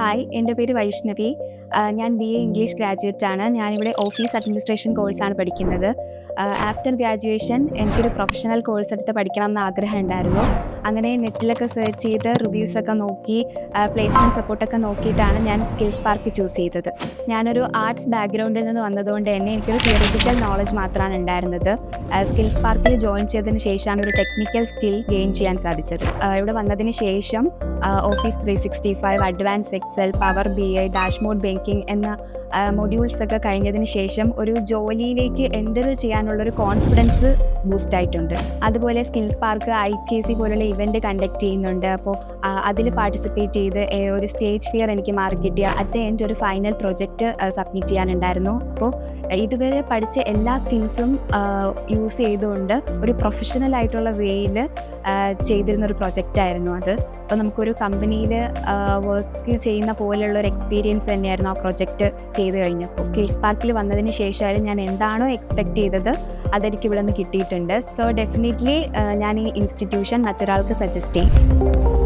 Hi, എൻ്റെ പേര് വൈഷ്ണവി. ഞാൻ BA ഇംഗ്ലീഷ് ഗ്രാജുവേറ്റ് ആണ്. ഞാനിവിടെ ഓഫീസ് അഡ്മിനിസ്ട്രേഷൻ കോഴ്സാണ് പഠിക്കുന്നത്. ആഫ്റ്റർ ഗ്രാജുവേഷൻ എനിക്കൊരു പ്രൊഫഷണൽ കോഴ്സ് എടുത്ത് പഠിക്കണം എന്ന് ആഗ്രഹം ഉണ്ടായിരുന്നു. അങ്ങനെ നെറ്റിലൊക്കെ സെർച്ച് ചെയ്ത് റിവ്യൂസൊക്കെ നോക്കി പ്ലേസ്മെൻറ്റ് സപ്പോർട്ടൊക്കെ നോക്കിയിട്ടാണ് ഞാൻ സ്കിൽസ് പാർക്ക് ചൂസ് ചെയ്തത്. ഞാനൊരു ആർട്സ് ബാക്ക്ഗ്രൗണ്ടിൽ നിന്ന് വന്നതുകൊണ്ട് തന്നെ എനിക്കൊരു തിയറിറ്റിക്കൽ നോളജ് മാത്രമാണ് ഉണ്ടായിരുന്നത്. സ്കിൽസ് പാർക്കിൽ ജോയിൻ ചെയ്തതിന് ശേഷമാണ് ഒരു ടെക്നിക്കൽ സ്കിൽ ഗെയിൻ ചെയ്യാൻ സാധിച്ചത്. ഇവിടെ വന്നതിന് ശേഷം office 365, advance Excel, Power BI, dashboard banking എന്ന മൊഡ്യൂൾസ് ഒക്കെ കഴിഞ്ഞതിന് ശേഷം ഒരു ജോലിയിലേക്ക് എൻ്റർ ചെയ്യാനുള്ളൊരു കോൺഫിഡൻസ് ബൂസ്റ്റ് ആയിട്ടുണ്ട്. അതുപോലെ സ്കിൽസ് പാർക്ക് IKC പോലുള്ള ഇവൻറ്റ് കണ്ടക്ട് ചെയ്യുന്നുണ്ട്. അപ്പോൾ അതിൽ പാർട്ടിസിപ്പേറ്റ് ചെയ്ത് ഒരു സ്റ്റേജ് ഫിയർ എനിക്ക് മാറി കിട്ടിയ അറ്റ് ദ എൻഡ് ഒരു ഫൈനൽ പ്രൊജക്റ്റ് സബ്മിറ്റ് ചെയ്യാനുണ്ടായിരുന്നു. അപ്പോൾ ഇതുവരെ പഠിച്ച എല്ലാ സ്കിൽസും യൂസ് ചെയ്തുകൊണ്ട് ഒരു പ്രൊഫഷണൽ ആയിട്ടുള്ള വേയിൽ ചെയ്തിരുന്നൊരു പ്രൊജക്റ്റായിരുന്നു അത്. അപ്പോൾ നമുക്കൊരു കമ്പനിയിൽ വർക്ക് ചെയ്യുന്ന പോലെയുള്ള ഒരു എക്സ്പീരിയൻസ് തന്നെയായിരുന്നു ആ പ്രൊജക്റ്റ് ചെയ്ത് കഴിഞ്ഞപ്പോൾ. സ്കിൽസ് പാർക്കിൽ വന്നതിന് ശേഷമായാലും ഞാൻ എന്താണോ എക്സ്പെക്റ്റ് ചെയ്തത് അതെനിക്ക് ഇവിടെ നിന്ന് കിട്ടിയിട്ടുണ്ട്. സോ ഡെഫിനറ്റ്ലി ഞാൻ ഈ ഇൻസ്റ്റിറ്റ്യൂഷൻ മറ്റൊരാൾക്ക് സജസ്റ്റ് ചെയ്യും.